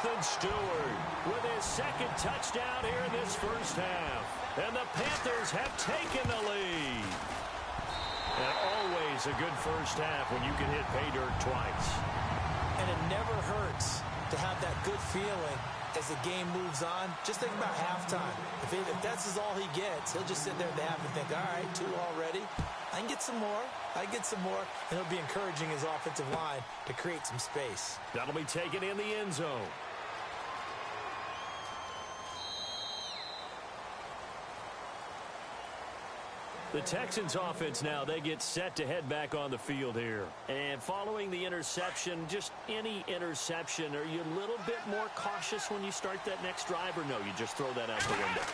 Jonathan Stewart with his second touchdown here in this first half. And the Panthers have taken the lead. And always a good first half when you can hit pay dirt twice. And it never hurts to have that good feeling as the game moves on. Just think about halftime. If that's all he gets, he'll just sit there at the half and think, all right, 2 already. I can get some more. I can get some more. And he'll be encouraging his offensive line to create some space. That'll be taken in the end zone. The Texans offense now, they get set to head back on the field here. And following the interception, just any interception, are you a little bit more cautious when you start that next drive, or no, you just throw that out the window?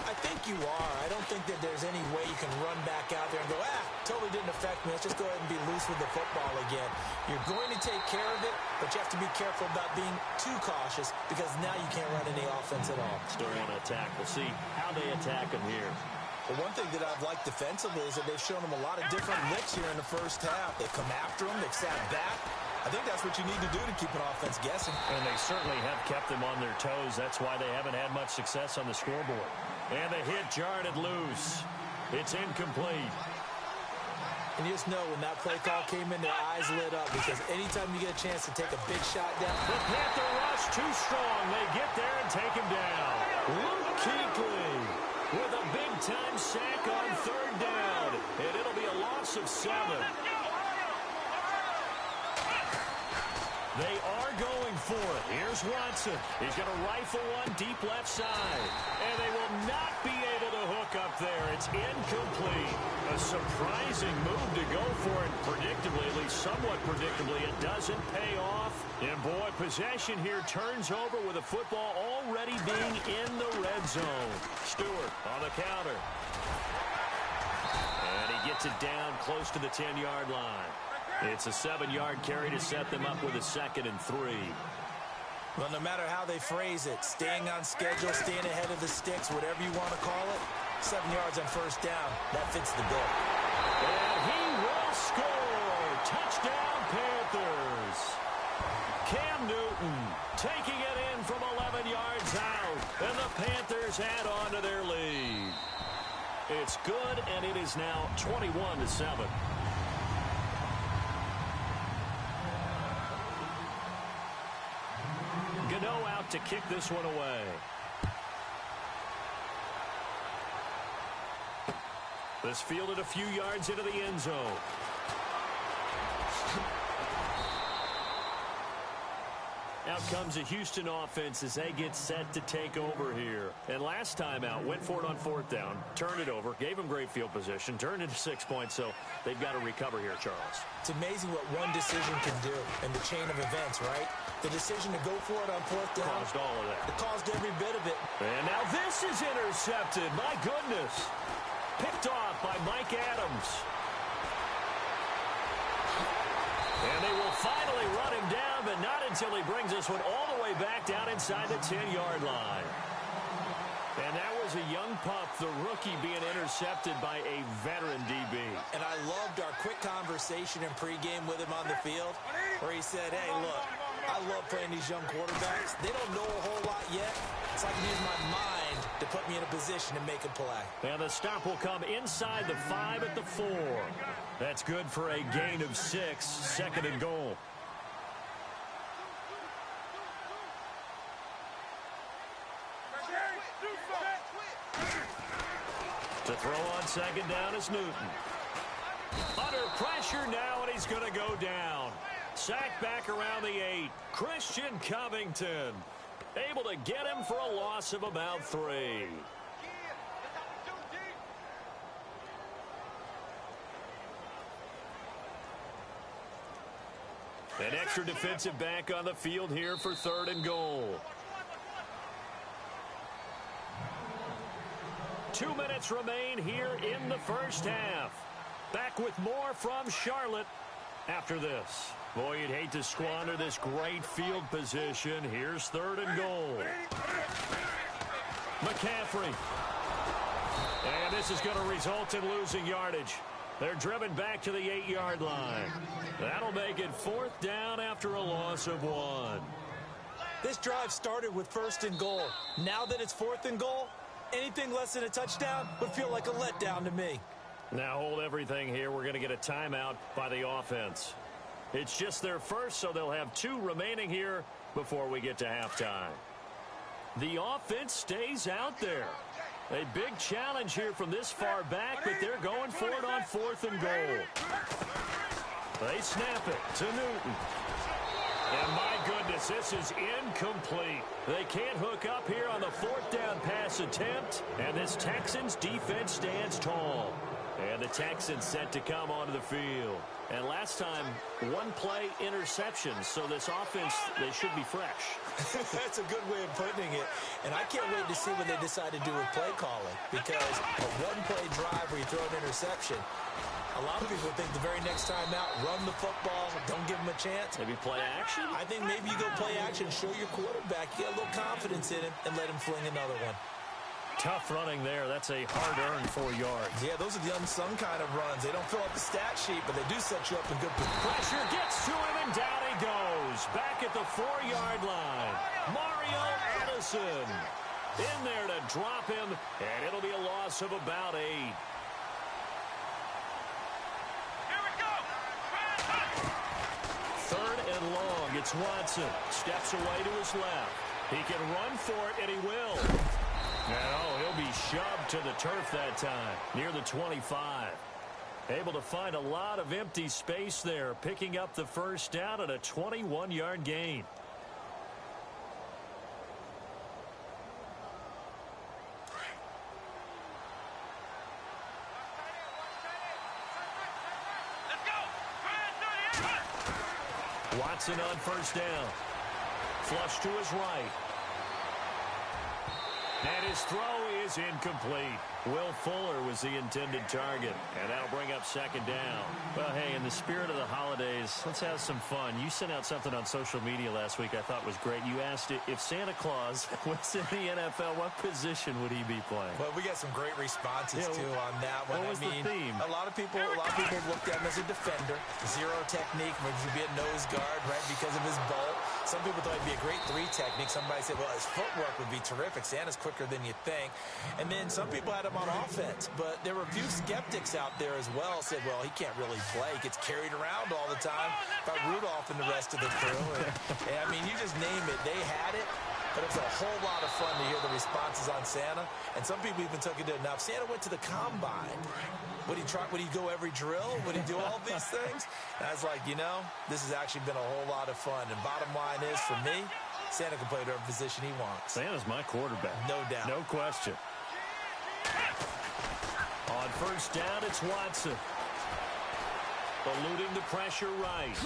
I think you are. I don't think that there's any way you can run back out there and go, totally didn't affect me. Let's just go ahead and be loose with the football again. You're going to take care of it, but you have to be careful about being too cautious because now you can't run any offense at all. Still want to attack. We'll see how they attack them here. The one thing that I've liked defensively is that they've shown them a lot of different looks here in the first half. They've come after them. They've sat back. I think that's what you need to do to keep an offense guessing. And they certainly have kept them on their toes. That's why they haven't had much success on the scoreboard. And the hit jarred it loose. It's incomplete. And you just know when that play call came in, their eyes lit up because anytime you get a chance to take a big shot down. The Panther rush too strong. They get there and take him down. Luke Kuechly with a big-time sack on 3rd down. And it'll be a loss of 7. They are going for it. Here's Watson. He's going to rifle one deep left side. And they will not be able to hook up there. It's incomplete. A surprising move to go for it. Predictably, at least somewhat predictably, it doesn't pay off. And boy, possession here turns over with the football already being in the red zone. Stewart on the counter. And he gets it down close to the 10-yard line. It's a 7-yard carry to set them up with a 2nd and 3. Well, no matter how they phrase it, staying on schedule, staying ahead of the sticks, whatever you want to call it, 7 yards on 1st down, that fits the bill. And he will score! Touchdown, Panthers! Cam Newton taking it in from 11 yards out, and the Panthers add on to their lead. It's good, and it is now 21-7. Gano out to kick this one away. This fielded a few yards into the end zone. Out comes the Houston offense as they get set to take over here. And last time out, went for it on 4th down, turned it over, gave them great field position, turned into 6 points, so they've got to recover here, Charles. It's amazing what one decision can do in the chain of events, right? The decision to go for it on 4th down. Caused all of that. It caused every bit of it. And now this is intercepted. My goodness. Picked off by Mike Adams. And they will finally run him down, but not until he brings this one all the way back down inside the 10-yard line. And that was a young pup, the rookie, being intercepted by a veteran DB. And I loved our quick conversation in pregame with him on the field, where he said, hey, look, I love playing these young quarterbacks. They don't know a whole lot yet, so I can use my mind to put me in a position to make a play. And the stop will come inside the 5 at the 4. That's good for a gain of 6, 2nd and goal. To throw on 2nd down is Newton. Under pressure now, and he's going to go down. Sacked back around the 8. Christian Covington able to get him for a loss of about 3. An extra defensive back on the field here for 3rd and goal. 2 minutes remain here in the first half. Back with more from Charlotte after this. Boy, you'd hate to squander this great field position. Here's 3rd and goal. McCaffrey. And this is going to result in losing yardage. They're driven back to the 8-yard line. That'll make it 4th down after a loss of 1. This drive started with 1st and goal. Now that it's 4th and goal, anything less than a touchdown would feel like a letdown to me. Now hold everything here. We're going to get a timeout by the offense. It's just their first, so they'll have 2 remaining here before we get to halftime. The offense stays out there. A big challenge here from this far back, but they're going for it on 4th and goal. They snap it to Newton. And my goodness, this is incomplete. They can't hook up here on the 4th down pass attempt, and this Texans defense stands tall. And the Texans set to come onto the field. And last time, 1-play interception, so this offense, they should be fresh. That's a good way of putting it. And I can't wait to see what they decide to do with play calling, because a 1-play drive where you throw an interception, a lot of people think the very next time out, run the football, don't give them a chance. Maybe play action? I think maybe you go play action, show your quarterback, get a little confidence in him, and let him fling another one. Tough running there. That's a hard-earned 4 yards. Yeah, those are the unsung kind of runs. They don't fill up the stat sheet, but they do set you up in good position. Pressure gets to him, and down he goes. Back at the 4-yard line. Mario Addison in there to drop him, and it'll be a loss of about 8. Third and long. It's Watson. Steps away to his left. He can run for it, and he will. No, he'll be shoved to the turf that time, near the 25. Able to find a lot of empty space there, picking up the first down at a 21-yard gain. Watson on first down. Flush to his right. And his throw is incomplete. Will Fuller was the intended target, and that'll bring up second down. Well, hey, in the spirit of the holidays, let's have some fun. You sent out something on social media last week I thought was great. You asked if Santa Claus was in the NFL, what position would he be playing? Well, we got some great responses, too, on that one. What was the theme? A lot of people looked at him as a defender. Zero technique, maybe he'd be a nose guard, right, because of his bulk. Some people thought he'd be a great 3 technique. Somebody said, well, his footwork would be terrific. Santa's quicker than you think. And then some people had him on offense, but there were a few skeptics out there as well. Said, well, he can't really play. He gets carried around all the time by Rudolph and the rest of the crew. And I mean, you just name it. They had it. But it was a whole lot of fun to hear the responses on Santa. And some people even took it to, now if Santa went to the combine, would he go every drill? Would he do all these things? And I was like, you know, this has actually been a whole lot of fun. And bottom line is, for me, Santa can play whatever position he wants. Santa's my quarterback. No doubt. No question. On first down, it's Watson. Eluding the pressure right.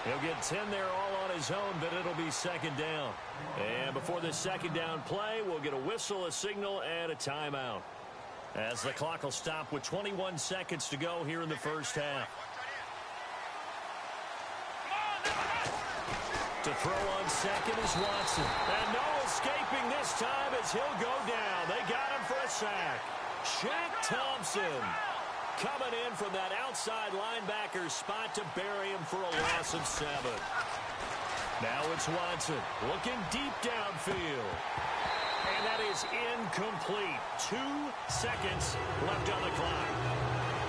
He'll get 10 there all on his own, but it'll be second down. And before this second down play, we'll get a whistle, a signal, and a timeout, as the clock will stop with 21 seconds to go here in the first half. To throw on second is Watson. And no escaping this time as he'll go down. They got him for a sack. Shaq Thompson coming in from that outside linebacker spot to bury him for a loss of 7. Now it's Watson looking deep downfield. And that is incomplete. 2 seconds left on the clock.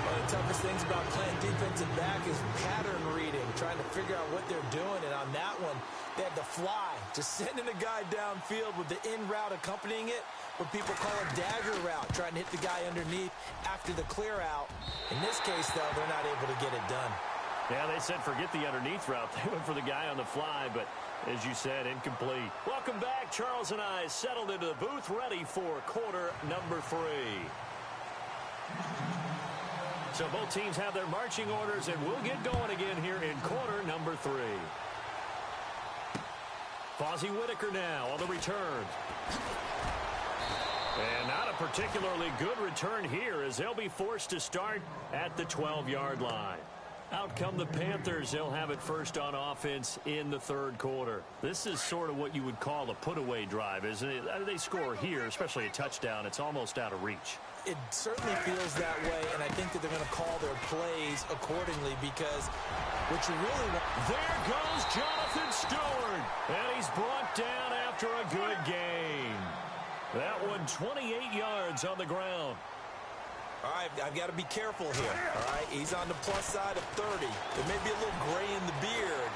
One of the toughest things about playing defensive back is pattern reading, trying to figure out what they're doing. And on that one, they had the fly, just sending a guy downfield with the in route accompanying it, what people call a dagger route, trying to hit the guy underneath after the clear out. In this case, though, they're not able to get it done. Yeah, they said forget the underneath route. They went for the guy on the fly, but as you said, incomplete. Welcome back. Charles and I settled into the booth, ready for quarter number 3. So both teams have their marching orders, and we'll get going again here in quarter number 3. Fozzie Whitaker now on the return. And not a particularly good return here, as they'll be forced to start at the 12-yard line. Out come the Panthers. They'll have it first on offense in the third quarter. This is sort of what you would call a put-away drive, isn't it? They score here, especially a touchdown. It's almost out of reach. It certainly feels that way, and I think that they're going to call their plays accordingly because what you really want... There goes Jonathan Stewart, and he's brought down after a good gain. That one 28 yards on the ground. All right, I've got to be careful here. All right, he's on the plus side of 30. There may be a little gray in the beard,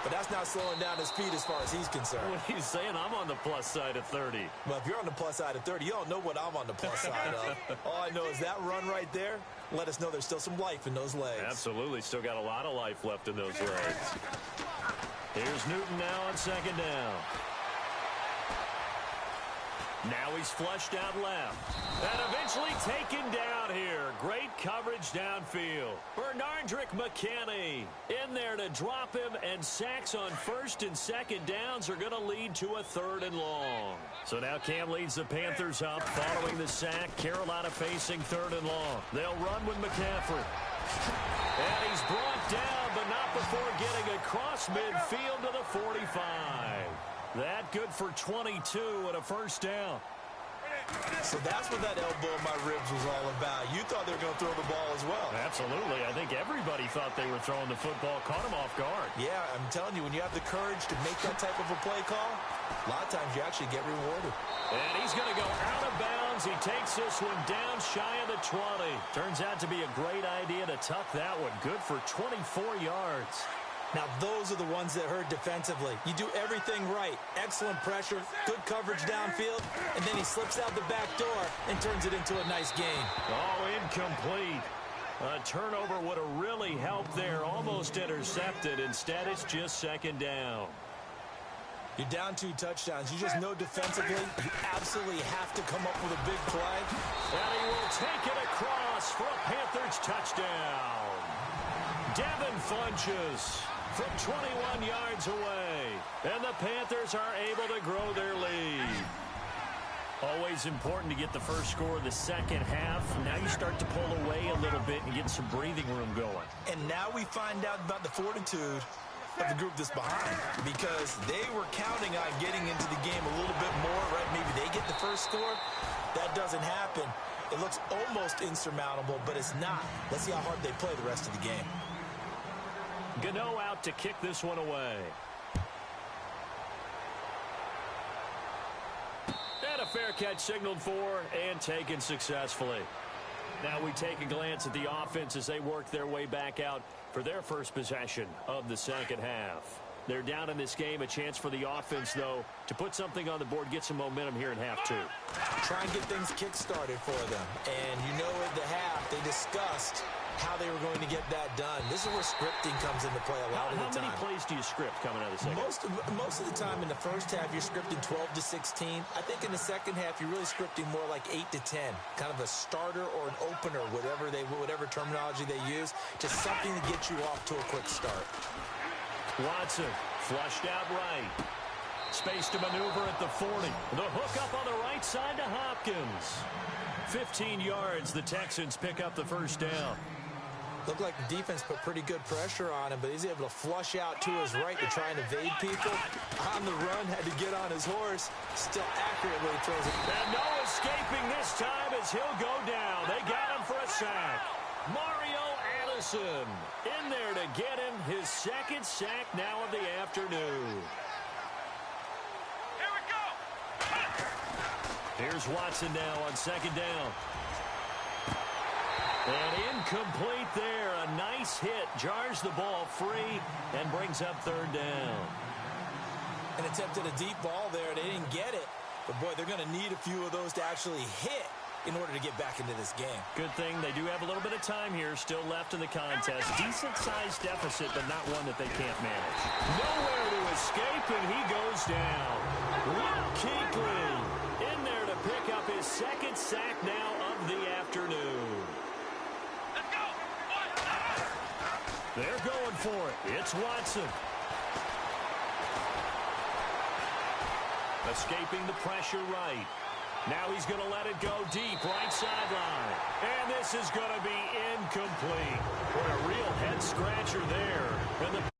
but that's not slowing down his speed as far as he's concerned. What he's saying, I'm on the plus side of 30. Well, if you're on the plus side of 30, you don't know what I'm on the plus side of. All I know is that run right there let us know there's still some life in those legs. Absolutely, still got a lot of life left in those legs. Here's Newton now on second down. Now he's flushed out left. And eventually taken down here. Great coverage downfield. Bernardrick McKinney in there to drop him, and sacks on first and second downs are going to lead to a third and long. So now Cam leads the Panthers up following the sack. Carolina facing third and long. They'll run with McCaffrey. And he's brought down, but not before getting across midfield to the 45. That good for 22 and a first down. So that's what that elbow in my ribs was all about. You thought they were going to throw the ball as well. Absolutely. I think everybody thought they were throwing the football, caught him off guard. Yeah, I'm telling you, when you have the courage to make that type of a play call, a lot of times you actually get rewarded. And he's going to go out of bounds. He takes this one down shy of the 20. Turns out to be a great idea to tuck that one. Good for 24 yards. Now, those are the ones that hurt defensively. You do everything right. Excellent pressure, good coverage downfield, and then he slips out the back door and turns it into a nice gain. Oh, incomplete. A turnover would have really helped there. Almost intercepted. Instead, it's just second down. You're down 2 touchdowns. You just know defensively you absolutely have to come up with a big play. And he will take it across for a Panthers touchdown. Devin Funchess from 21 yards away. And the Panthers are able to grow their lead. Always important to get the first score of the second half. Now you start to pull away a little bit and get some breathing room going. And now we find out about the fortitude of the group that's behind, because they were counting on getting into the game a little bit more, right? Maybe they get the first score. That doesn't happen. It looks almost insurmountable, but it's not. Let's see how hard they play the rest of the game. Gano out to kick this one away. And a fair catch signaled for and taken successfully. Now we take a glance at the offense as they work their way back out for their first possession of the second half. They're down in this game. A chance for the offense, though, to put something on the board, get some momentum here in half 2. Try and get things kick-started for them. And you know at the half they discussed how they were going to get that done. This is where scripting comes into play a lot of the time. How many plays do you script coming out of the second? Most of the time in the first half, you're scripting 12 to 16. I think in the second half, you're really scripting more like 8 to 10. Kind of a starter or an opener, whatever terminology they use. Just something to get you off to a quick start. Watson flushed out right. Space to maneuver at the 40. The hook up on the right side to Hopkins. 15 yards, the Texans pick up the first down. Looked like the defense put pretty good pressure on him, but he's able to flush out to his right to try and evade people. On the run, had to get on his horse. Still accurately throws it. And no escaping this time as he'll go down. They got him for a sack. Mario Addison in there to get him his second sack now of the afternoon. Here we go. Here's Watson now on second down. And incomplete there. A nice hit. Jars the ball free and brings up third down. And attempted a deep ball there. They didn't get it. But, boy, they're going to need a few of those to actually hit in order to get back into this game. Good thing they do have a little bit of time here still left in the contest. Decent-sized deficit, but not one that they can't manage. Nowhere to escape, and he goes down. Will Kuechly in there to pick up his second sack now of the afternoon. Let's go. They're going for it. It's Watson. Escaping the pressure right. Now he's going to let it go deep, right sideline. And this is going to be incomplete. What a real head-scratcher there. And the